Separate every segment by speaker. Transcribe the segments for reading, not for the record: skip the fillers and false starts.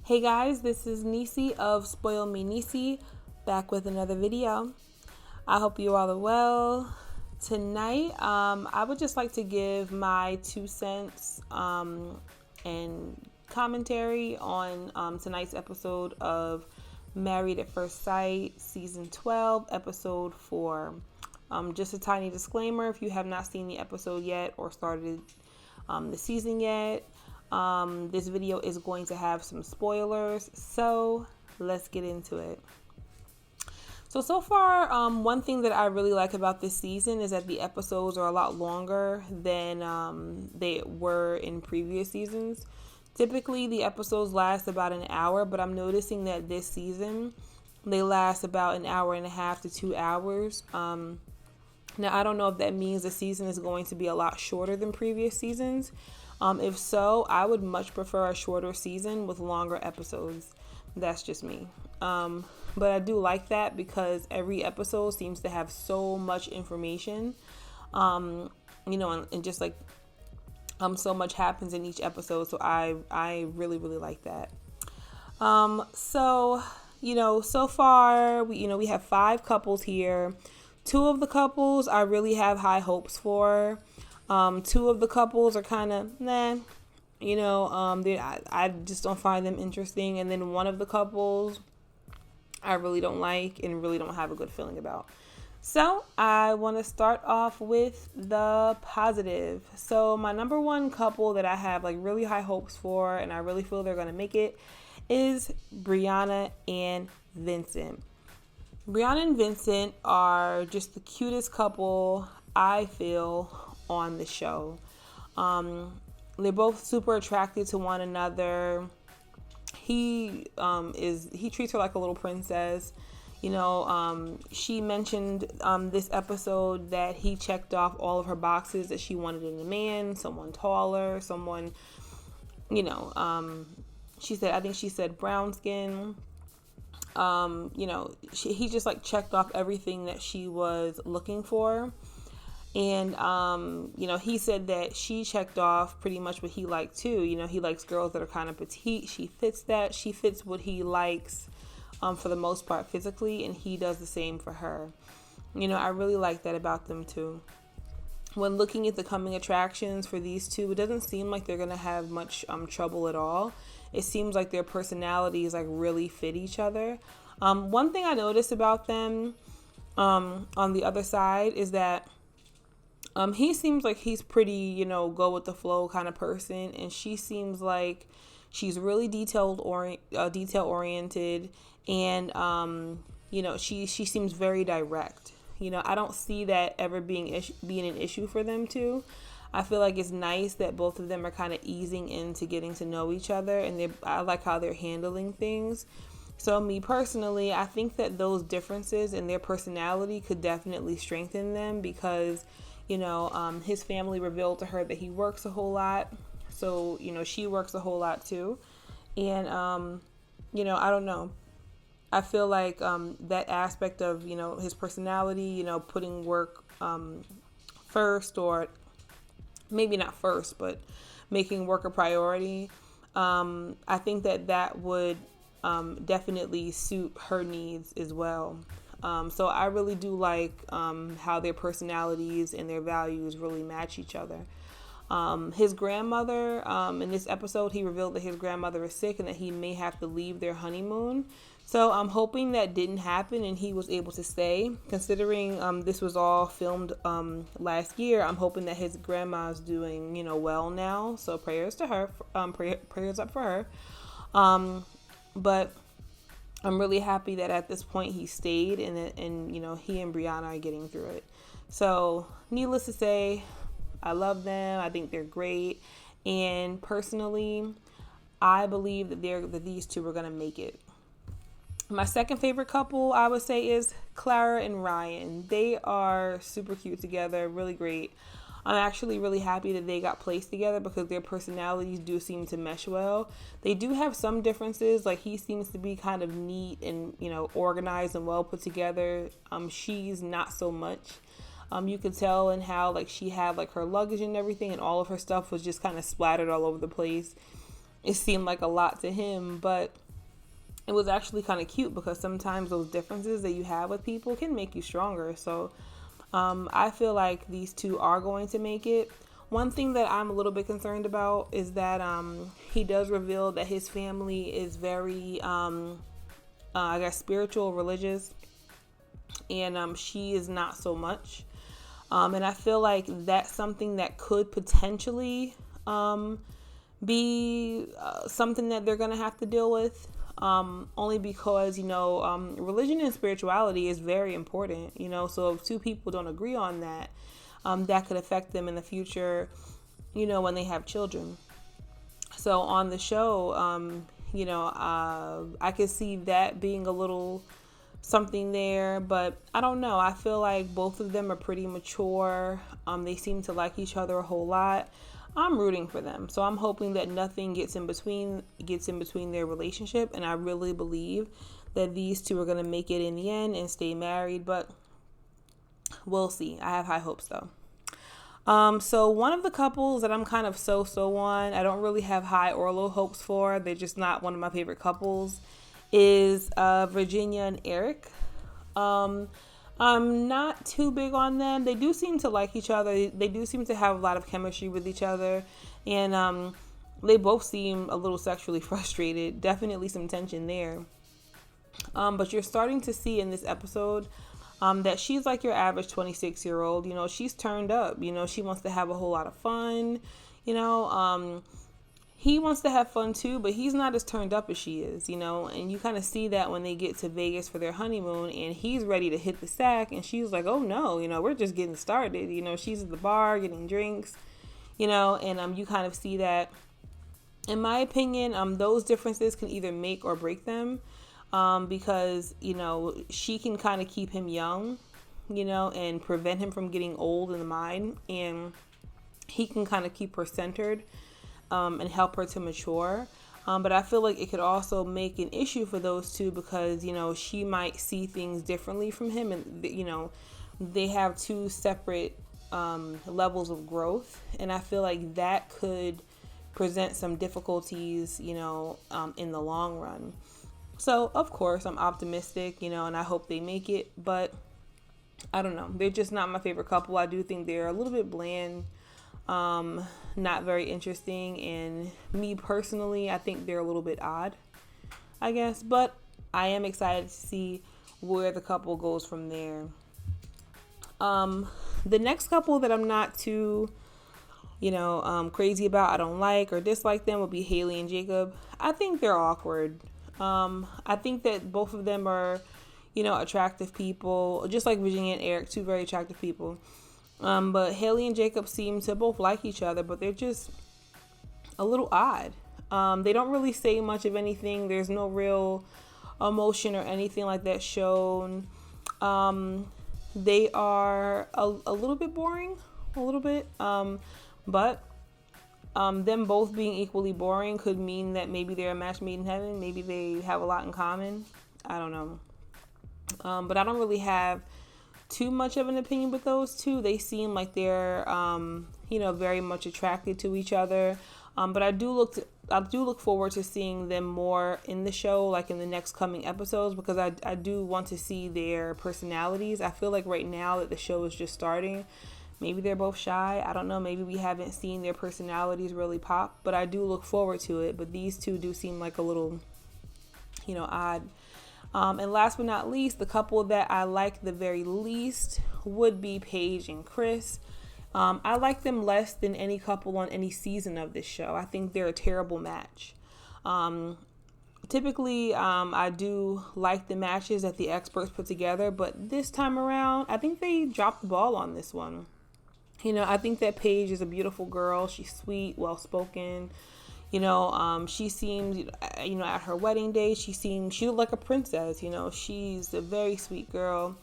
Speaker 1: Hey guys, this is Nisi of Spoil Me Nisi, back with another video. I hope you all are well. Tonight, I would just like to give my 2 cents and commentary on tonight's episode of Married at First Sight, Season 12, Episode 4. Just a tiny disclaimer, if you have not seen the episode yet or started the season yet, this video is going to have some spoilers, so let's get into it. So far, one thing that I really like about this season is that the episodes are a lot longer than they were in previous seasons. Typically, the episodes last about an hour, but I'm noticing that this season, they last about an hour and a half to 2 hours. Now, I don't know if that means the season is going to be a lot shorter than previous seasons. If so, I would much prefer a shorter season with longer episodes. That's just me. But I do like that because every episode seems to have so much information, and just like so much happens in each episode. So I really like that. So far we have 5 couples here. 2 of the couples I really have high hopes for. 2 of the couples are kind of nah, I just don't find them interesting. And then one of the couples I really don't like and really don't have a good feeling about. So I want to start off with the positive. So my number one couple that I have like really high hopes for and I really feel they're going to make it is Brianna and Vincent. Brianna and Vincent are just the cutest couple I feel on the show. They're both super attracted to one another. He treats her like a little princess. She mentioned this episode that he checked off all of her boxes that she wanted in a man, someone taller, someone, she said brown skin. He just like checked off everything that she was looking for. And, he said that she checked off pretty much what he liked too. He likes girls that are kind of petite. She fits that. She fits what he likes, for the most part physically. And he does the same for her. I really like that about them too. When looking at the coming attractions for these two, it doesn't seem like they're going to have much trouble at all. It seems like their personalities like really fit each other. One thing I noticed about them on the other side is that he seems like he's pretty, go with the flow kind of person, and she seems like she's really detail oriented, and she seems very direct. I don't see that ever being an issue for them too. I feel like it's nice that both of them are kind of easing into getting to know each other, and I like how they're handling things. So me personally, I think that those differences in their personality could definitely strengthen them because his family revealed to her that he works a whole lot. So, she works a whole lot too. And, I don't know. I feel like that aspect of, his personality, putting work first, or maybe not first, but making work a priority. I think that would definitely suit her needs as well. So I really do like how their personalities and their values really match each other. His grandmother, in this episode, he revealed that his grandmother is sick and that he may have to leave their honeymoon. So I'm hoping that didn't happen and he was able to stay. Considering this was all filmed last year, I'm hoping that his grandma's doing, well now. So prayers to her, prayers up for her. But I'm really happy that at this point he stayed and he and Brianna are getting through it. So needless to say, I love them. I think they're great. And personally, I believe that these two are going to make it. My second favorite couple, I would say, is Clara and Ryan. They are super cute together, really great. I'm actually really happy that they got placed together because their personalities do seem to mesh well. They do have some differences, like he seems to be kind of neat and, organized and well put together. She's not so much. You could tell in how like she had like her luggage and everything and all of her stuff was just kind of splattered all over the place. it seemed like a lot to him, but it was actually kind of cute because sometimes those differences that you have with people can make you stronger. So I feel like these two are going to make it. One thing that I'm a little bit concerned about is that he does reveal that his family is very, I guess, spiritual, religious, and she is not so much. And I feel like that's something that could potentially be something that they're going to have to deal with. Only because, religion and spirituality is very important, so if two people don't agree on that, that could affect them in the future, when they have children. So on the show, I could see that being a little something there, but I don't know. I feel like both of them are pretty mature. They seem to like each other a whole lot. I'm rooting for them. So I'm hoping that nothing gets in between their relationship. And I really believe that these two are going to make it in the end and stay married, but we'll see. I have high hopes though. So one of the couples that I'm kind of so on, I don't really have high or low hopes for, they're just not one of my favorite couples, is Virginia and Eric. I'm not too big on them. They do seem to like each other. They do seem to have a lot of chemistry with each other. And they both seem a little sexually frustrated. Definitely some tension there. But you're starting to see in this episode that she's like your average 26-year-old. She's turned up. She wants to have a whole lot of fun. He wants to have fun too, but he's not as turned up as she is, and you kind of see that when they get to Vegas for their honeymoon and he's ready to hit the sack and she's like, oh no, we're just getting started. She's at the bar getting drinks, and you kind of see that. In my opinion, those differences can either make or break them, because, she can kind of keep him young, and prevent him from getting old in the mind, and he can kind of keep her centered and help her to mature. But I feel like it could also make an issue for those two because, she might see things differently from him. And, they have two separate levels of growth. And I feel like that could present some difficulties, in the long run. So, of course, I'm optimistic, and I hope they make it. But I don't know. They're just not my favorite couple. I do think they're a little bit bland. Not very interesting, and me personally, I think they're a little bit odd, I guess, but I am excited to see where the couple goes from there. The next couple that I'm not too, crazy about, I don't like or dislike them, would be Haley and Jacob. I think they're awkward. I think that both of them are, attractive people, just like Virginia and Eric, two very attractive people. But Haley and Jacob seem to both like each other, but they're just a little odd. They don't really say much of anything. There's no real emotion or anything like that shown. They are a little bit boring, but them both being equally boring could mean that maybe they're a match made in heaven. Maybe they have a lot in common. I don't know. But I don't really have too much of an opinion with those two. They seem like they're very much attracted to each other, but I do look forward to seeing them more in the show, like in the next coming episodes, because I do want to see their personalities. I feel like right now that the show is just starting, maybe they're both shy, I don't know, maybe we haven't seen their personalities really pop, but I do look forward to it. But these two do seem like a little odd. And last but not least, the couple that I like the very least would be Paige and Chris. I like them less than any couple on any season of this show. I think they're a terrible match. Typically, I do like the matches that the experts put together, but this time around, I think they dropped the ball on this one. I think that Paige is a beautiful girl. She's sweet, well-spoken. She seems, at her wedding day, she looked like a princess. She's a very sweet girl,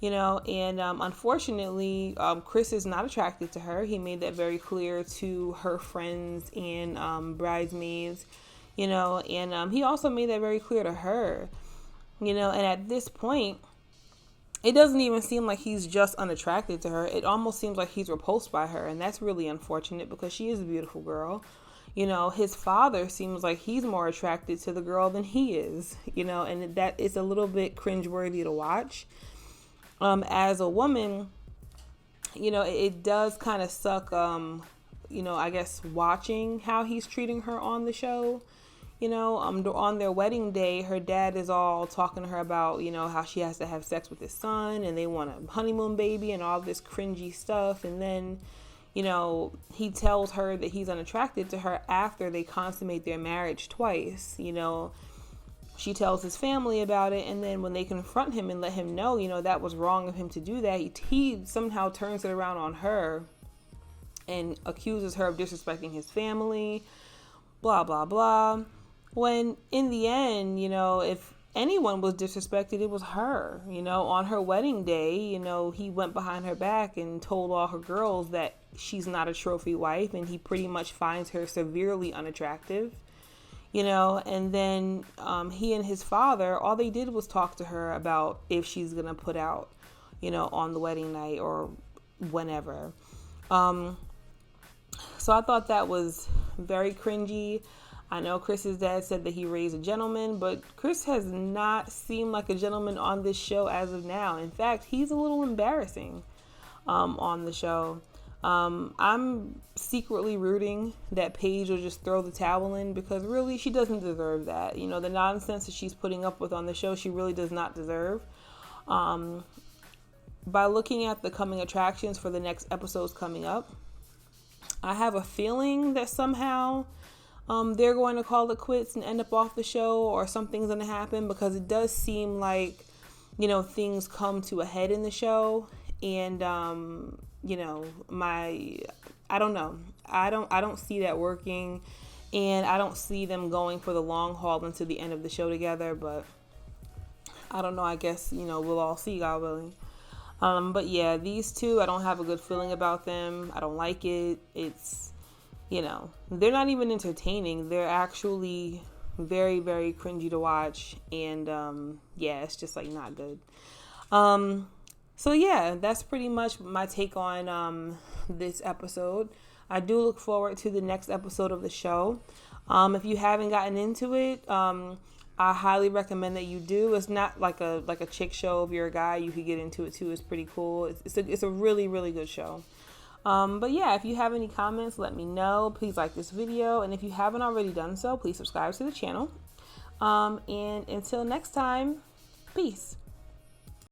Speaker 1: and unfortunately, Chris is not attracted to her. He made that very clear to her friends and bridesmaids, and he also made that very clear to her, and at this point, it doesn't even seem like he's just unattracted to her. It almost seems like he's repulsed by her, and that's really unfortunate because she is a beautiful girl. his father seems like he's more attracted to the girl than he is, and that is a little bit cringeworthy to watch. As a woman, it does kind of suck, I guess, watching how he's treating her on the show. On their wedding day, her dad is all talking to her about, how she has to have sex with his son and they want a honeymoon baby and all this cringy stuff. And then, he tells her that he's unattracted to her after they consummate their marriage twice. She tells his family about it, and then when they confront him and let him know, that was wrong of him to do that, he somehow turns it around on her and accuses her of disrespecting his family, blah, blah, blah. When in the end, if anyone was disrespected, it was her. On her wedding day, he went behind her back and told all her girls that she's not a trophy wife, and he pretty much finds her severely unattractive. And then he and his father, all they did was talk to her about if she's going to put out, on the wedding night or whenever. So I thought that was very cringy. I know Chris's dad said that he raised a gentleman, but Chris has not seemed like a gentleman on this show as of now. In fact, he's a little embarrassing on the show. I'm secretly rooting that Paige will just throw the towel in, because really she doesn't deserve that. The nonsense that she's putting up with on the show, she really does not deserve. By looking at the coming attractions for the next episodes coming up, I have a feeling that somehow they're going to call it quits and end up off the show, or something's going to happen, because it does seem like, things come to a head in the show. And, I don't know. I don't see that working, and I don't see them going for the long haul into the end of the show together, but I don't know. I guess, we'll all see, God willing. But yeah, these two, I don't have a good feeling about them. I don't like it. It's, they're not even entertaining. They're actually very, very cringy to watch. And, yeah, it's just like not good. So yeah, that's pretty much my take on, this episode. I do look forward to the next episode of the show. If you haven't gotten into it, I highly recommend that you do. It's not like a chick show. If you're a guy, you could get into it too. It's pretty cool. It's a really, really good show. But yeah, if you have any comments, let me know. Please like this video. And if you haven't already done so, please subscribe to the channel. And until next time, peace.